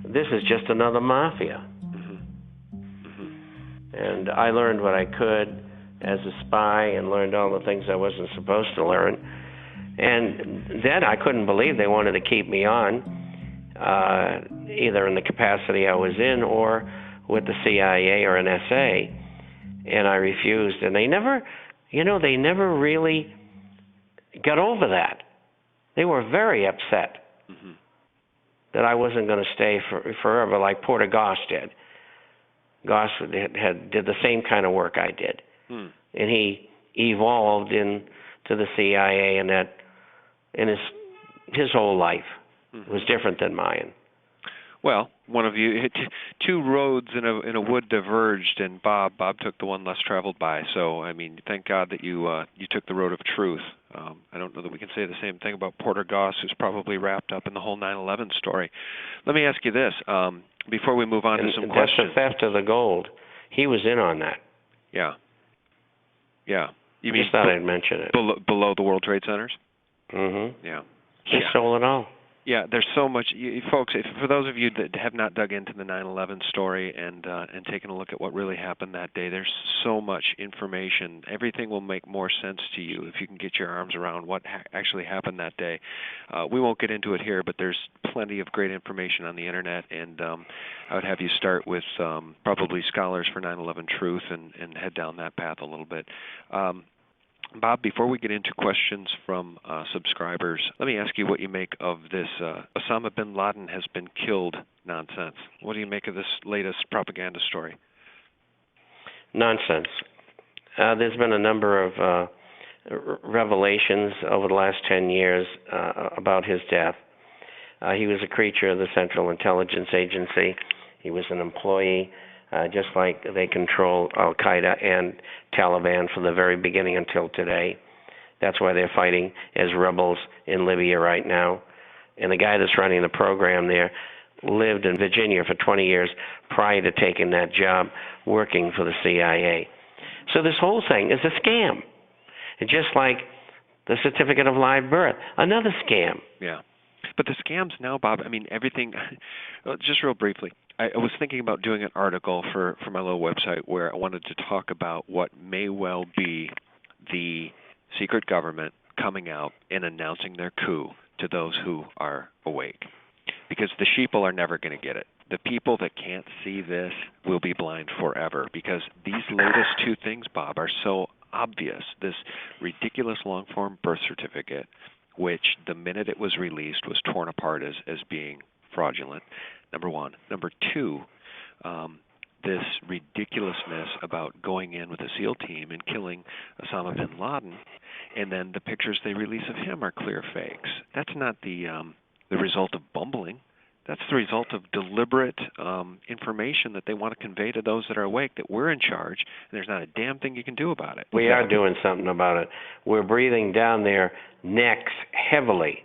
This is just another mafia. And I learned what I could as a spy and learned all the things I wasn't supposed to learn. And then I couldn't believe they wanted to keep me on, either in the capacity I was in or with the CIA or NSA. And I refused. And they never really got over that. They were very upset that I wasn't going to stay forever like Porter Goss did. Goss did the same kind of work I did. And he evolved into the CIA, and that in his whole life was different than mine. Well, one of you, two roads in a wood diverged, and Bob took the one less traveled by. So, I mean, thank God that you took the road of truth. I don't know that we can say the same thing about Porter Goss, who's probably wrapped up in the whole 9/11 story. Let me ask you this, before we move on to some questions. That's the theft of the gold. He was in on that. Yeah. You Just thought I'd mention it. Below the World Trade Centers? Mm-hmm. Yeah. He stole it all. Yeah, there's so much, folks. For those of you that have not dug into the 9/11 story and taken a look at what really happened that day, there's so much information. Everything will make more sense to you if you can get your arms around what actually happened that day. We won't get into it here, but there's plenty of great information on the internet, and I would have you start with probably Scholars for 9/11 Truth and head down that path a little bit. Bob, before we get into questions from subscribers, let me ask you what you make of this Osama bin Laden has been killed nonsense. What do you make of this latest propaganda story? Nonsense. There's been a number of revelations over the last 10 years about his death. He was a creature of the Central Intelligence Agency. He was an employee. Just like they control Al-Qaeda and Taliban from the very beginning until today. That's why they're fighting as rebels in Libya right now. And the guy that's running the program there lived in Virginia for 20 years prior to taking that job working for the CIA. So this whole thing is a scam. It's just like the certificate of live birth, another scam. Yeah. But the scams now, Bob, I mean, everything, just real briefly, I was thinking about doing an article for my little website where I wanted to talk about what may well be the secret government coming out and announcing their coup to those who are awake. Because the sheeple are never going to get it. The people that can't see this will be blind forever, because these latest two things, Bob, are so obvious. This ridiculous long-form birth certificate, which the minute it was released was torn apart as being fraudulent, number one. Number two, this ridiculousness about going in with a SEAL team and killing Osama bin Laden, and then the pictures they release of him are clear fakes. That's not the result of bumbling. That's the result of deliberate information that they want to convey to those that are awake, that we're in charge, and there's not a damn thing you can do about it. We are doing something about it. We're breathing down their necks heavily.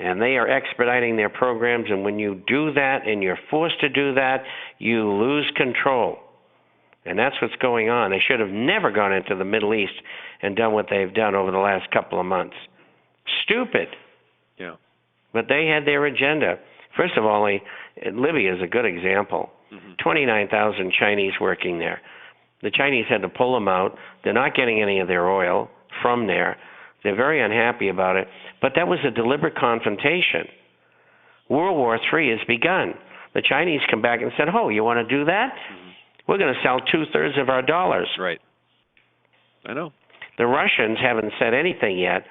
And they are expediting their programs, and when you do that and you're forced to do that, you lose control. And that's what's going on. They should have never gone into the Middle East and done what they've done over the last couple of months. Stupid. Yeah. But they had their agenda. First of all, Libya is a good example. 29,000 Chinese working there. The Chinese had to pull them out. They're not getting any of their oil from there. They're very unhappy about it. But that was a deliberate confrontation. World War III has begun. The Chinese come back and said, oh, you want to do that? We're going to sell 2/3 of our dollars. Right. I know. The Russians haven't said anything yet,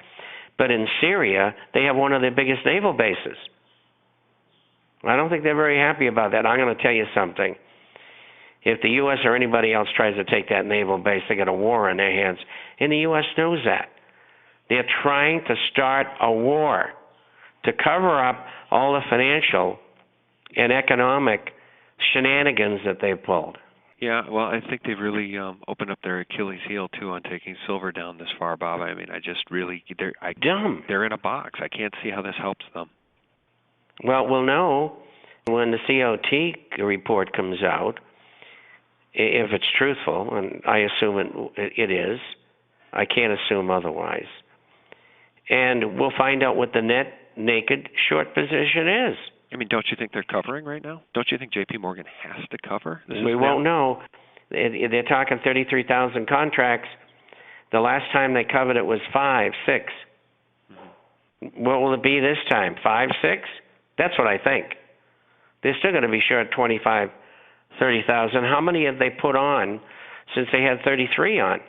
but in Syria, they have one of their biggest naval bases. I don't think they're very happy about that. I'm going to tell you something. If the U.S. or anybody else tries to take that naval base, they got a war on their hands. And the U.S. knows that. They're trying to start a war to cover up all the financial and economic shenanigans that they've pulled. Yeah, well, I think they've really opened up their Achilles heel, too, on taking silver down this far, Bob. I mean, I just really, dumb. They're in a box. I can't see how this helps them. Well, we'll know when the COT report comes out, if it's truthful, and I assume it is. I can't assume otherwise. And we'll find out what the net naked short position is. I mean, don't you think they're covering right now? Don't you think J.P. Morgan has to cover? We won't know. They're talking 33,000 contracts. The last time they covered it was 5, 6. What will it be this time? 5, 6? That's what I think. They're still going to be short 25, 30,000. How many have they put on since they had 33 on?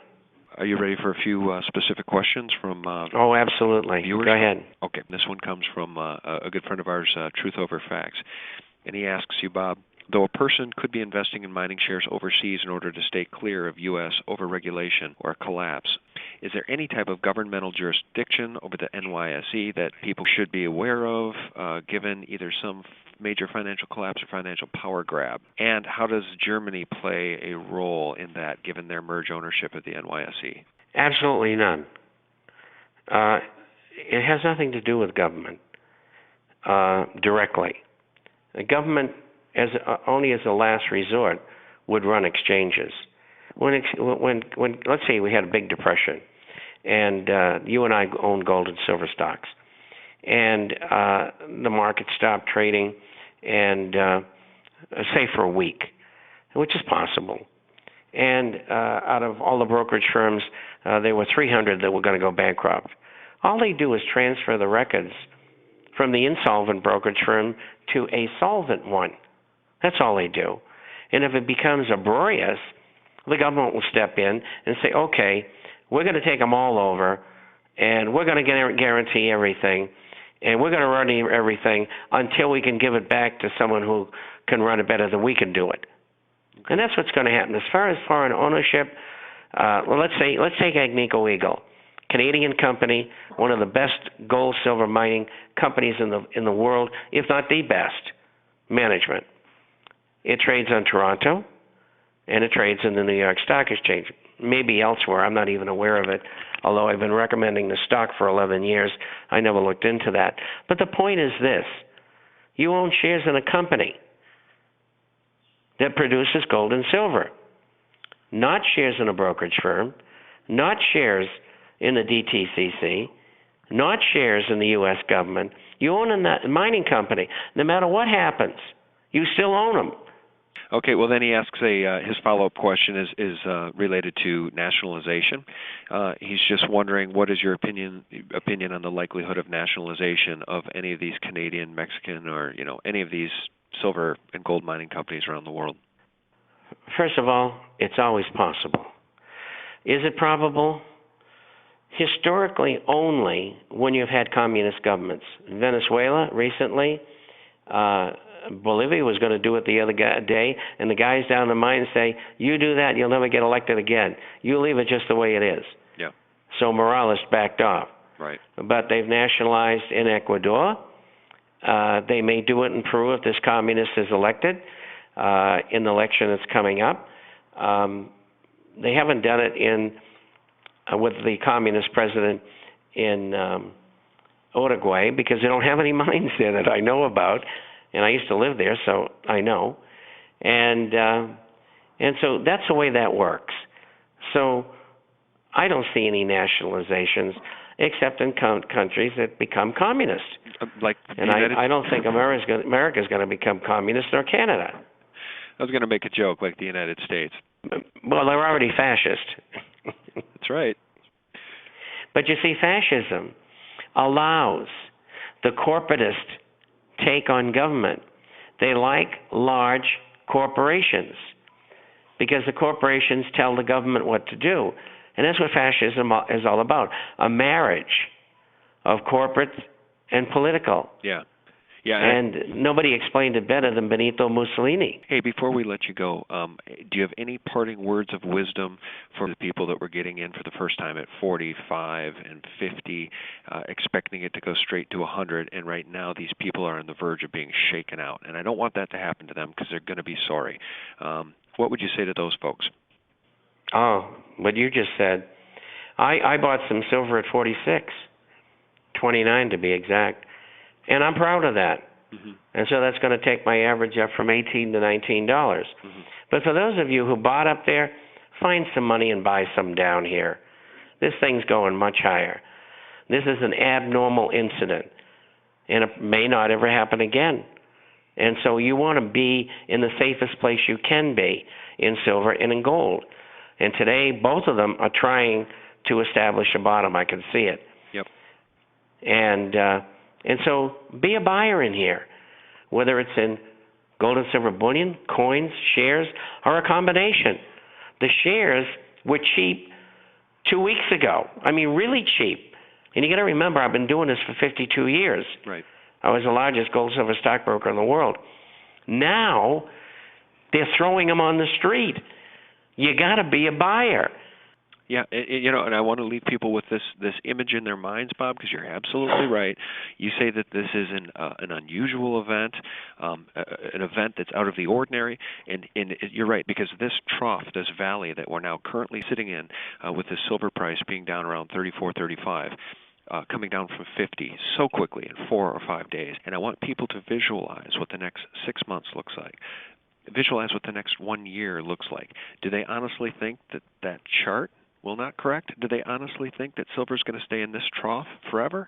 Are you ready for a few specific questions from Oh, absolutely. viewers? Go ahead. Okay, this one comes from a good friend of ours, Truth Over Facts. And he asks you, Bob, though a person could be investing in mining shares overseas in order to stay clear of U.S. overregulation or collapse, is there any type of governmental jurisdiction over the NYSE that people should be aware of, given either some major financial collapse or financial power grab? And how does Germany play a role in that, given their merge ownership of the NYSE? Absolutely none. It has nothing to do with government directly. The government, only as a last resort, would run exchanges. When let's say we had a big depression, and you and I own gold and silver stocks, and the market stopped trading, and say for a week, which is possible. And out of all the brokerage firms, there were 300 that were going to go bankrupt. All they do is transfer the records from the insolvent brokerage firm to a solvent one. That's all they do. And if it becomes uproarious, the government will step in and say, okay, we're going to take them all over, and we're going to guarantee everything, and we're going to run everything until we can give it back to someone who can run it better than we can do it. And that's what's going to happen. As far as foreign ownership, let's take Agnico Eagle, Canadian company, one of the best gold silver mining companies in the world, if not the best management. It trades on Toronto, and it trades in the New York Stock Exchange. Maybe elsewhere, I'm not even aware of it, although I've been recommending the stock for 11 years. I never looked into that. But the point is this. You own shares in a company that produces gold and silver, not shares in a brokerage firm, not shares in the DTCC, not shares in the U.S. government. You own a mining company. No matter what happens, you still own them. Okay, well then he asks his follow-up question is related to nationalization. He's just wondering, what is your opinion on the likelihood of nationalization of any of these Canadian, Mexican, or any of these silver and gold mining companies around the world? First of all, it's always possible. Is it probable? Historically, only when you've had communist governments. Venezuela recently, Bolivia was going to do it the other day, and the guys down the mine say, you do that, you'll never get elected again. You leave it just the way it is. Yeah. So Morales backed off. Right. But they've nationalized in Ecuador. They may do it in Peru if this communist is elected in the election that's coming up. They haven't done it with the communist president in Uruguay because they don't have any mines there that I know about. And I used to live there, so I know. And so that's the way that works. So I don't see any nationalizations except in countries that become communist. I don't think America's going to become communist, or Canada. I was going to make a joke, like the United States. Well, they're already fascist. That's right. But you see, fascism allows the corporatist take on government. They like large corporations because the corporations tell the government what to do. And that's what fascism is all about, a marriage of corporate and political. Yeah. Yeah. And nobody explained it better than Benito Mussolini. Hey, before we let you go, do you have any parting words of wisdom for the people that were getting in for the first time at 45 and 50, expecting it to go straight to 100, and right now these people are on the verge of being shaken out? And I don't want that to happen to them because they're going to be sorry. What would you say to those folks? Oh, what you just said. I bought some silver at 46, 29 to be exact. And I'm proud of that. Mm-hmm. And so that's going to take my average up from $18 to $19. Mm-hmm. But for those of you who bought up there, find some money and buy some down here. This thing's going much higher. This is an abnormal incident. and it may not ever happen again. And so you want to be in the safest place you can be in silver and in gold. And today, both of them are trying to establish a bottom. I can see it. Yep. And so be a buyer in here, whether it's in gold and silver bullion, coins, shares, or a combination. The shares were cheap 2 weeks ago. I mean, really cheap. And you got to remember, I've been doing this for 52 years. Right. I was the largest gold silver stockbroker in the world. Now they're throwing them on the street. You got to be a buyer. Yeah, and I want to leave people with this image in their minds, Bob, because you're absolutely right. You say that this is an unusual event, an event that's out of the ordinary, and you're right, because this trough, this valley that we're now currently sitting in, with the silver price being down around 34, 35, coming down from 50 so quickly in 4 or 5 days, and I want people to visualize what the next 6 months looks like. Visualize what the next 1 year looks like. Do they honestly think that chart will not correct? Do they honestly think that silver is going to stay in this trough forever?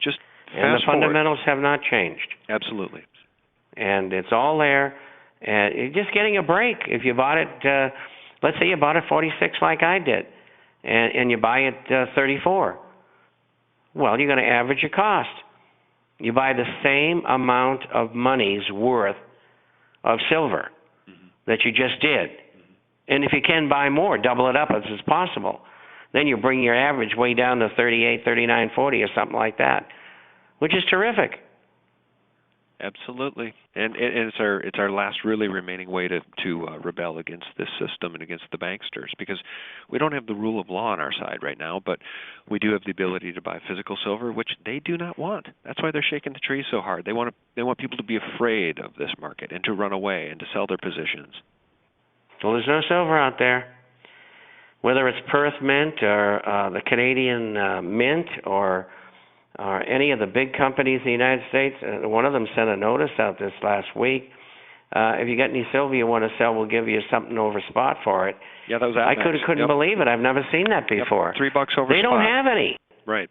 Just fast and the forward. fundamentals have not changed. Absolutely. And it's all there. And you're just getting a break. If you bought it, let's say you bought it 46 like I did, and you buy it 34. Well, you're going to average your cost. You buy the same amount of money's worth of silver that you just did. And if you can buy more, double it up as is possible. Then you bring your average way down to 38, 39, 40 or something like that, which is terrific. Absolutely. And it's our last really remaining way to rebel against this system and against the banksters, because we don't have the rule of law on our side right now, but we do have the ability to buy physical silver, which they do not want. That's why they're shaking the tree so hard. They want people to be afraid of this market and to run away and to sell their positions. Well, there's no silver out there. Whether it's Perth Mint or the Canadian Mint or any of the big companies in the United States, one of them sent a notice out this last week. If you got any silver you want to sell, we'll give you something over spot for it. Yeah, that was I couldn't believe it. I've never seen that before. Yep. $3 over spot. They don't have any. Right.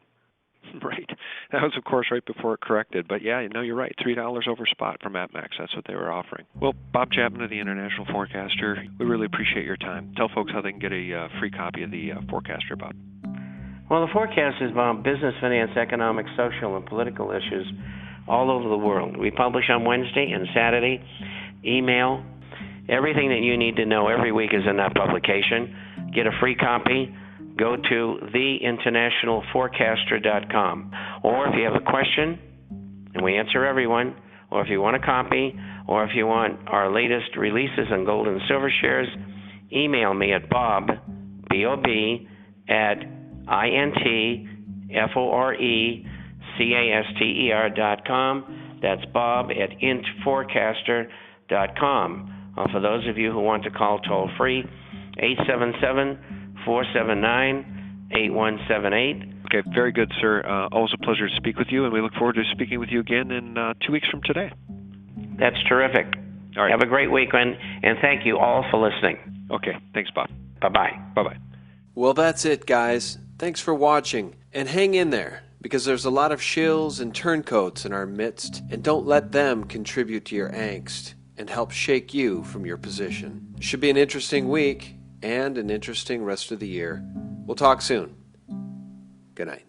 Right. That was, of course, right before it corrected. But, yeah, no, you're right. $3 over spot from APMEX. That's what they were offering. Well, Bob Chapman of the International Forecaster, we really appreciate your time. Tell folks how they can get a free copy of the Forecaster, Bob. Well, the forecast is about business, finance, economic, social, and political issues all over the world. We publish on Wednesday and Saturday. Email. Everything that you need to know every week is in that publication. Get a free copy. Go to theinternationalforecaster.com. Or if you have a question, and we answer everyone, or if you want a copy, or if you want our latest releases on gold and silver shares, email me at bob, B-O-B, at INTFORECASTER.com. That's Bob at intforecaster.com. For those of you who want to call toll free, 877-479-8178. Okay, very good, sir. Always a pleasure to speak with you, and we look forward to speaking with you again in 2 weeks from today. That's terrific. All right. Have a great weekend, and thank you all for listening. Okay, thanks, Bob. Bye-bye. Bye-bye. Well, that's it, guys. Thanks for watching, and hang in there, because there's a lot of shills and turncoats in our midst, and don't let them contribute to your angst and help shake you from your position. Should be an interesting week and an interesting rest of the year. We'll talk soon. Good night.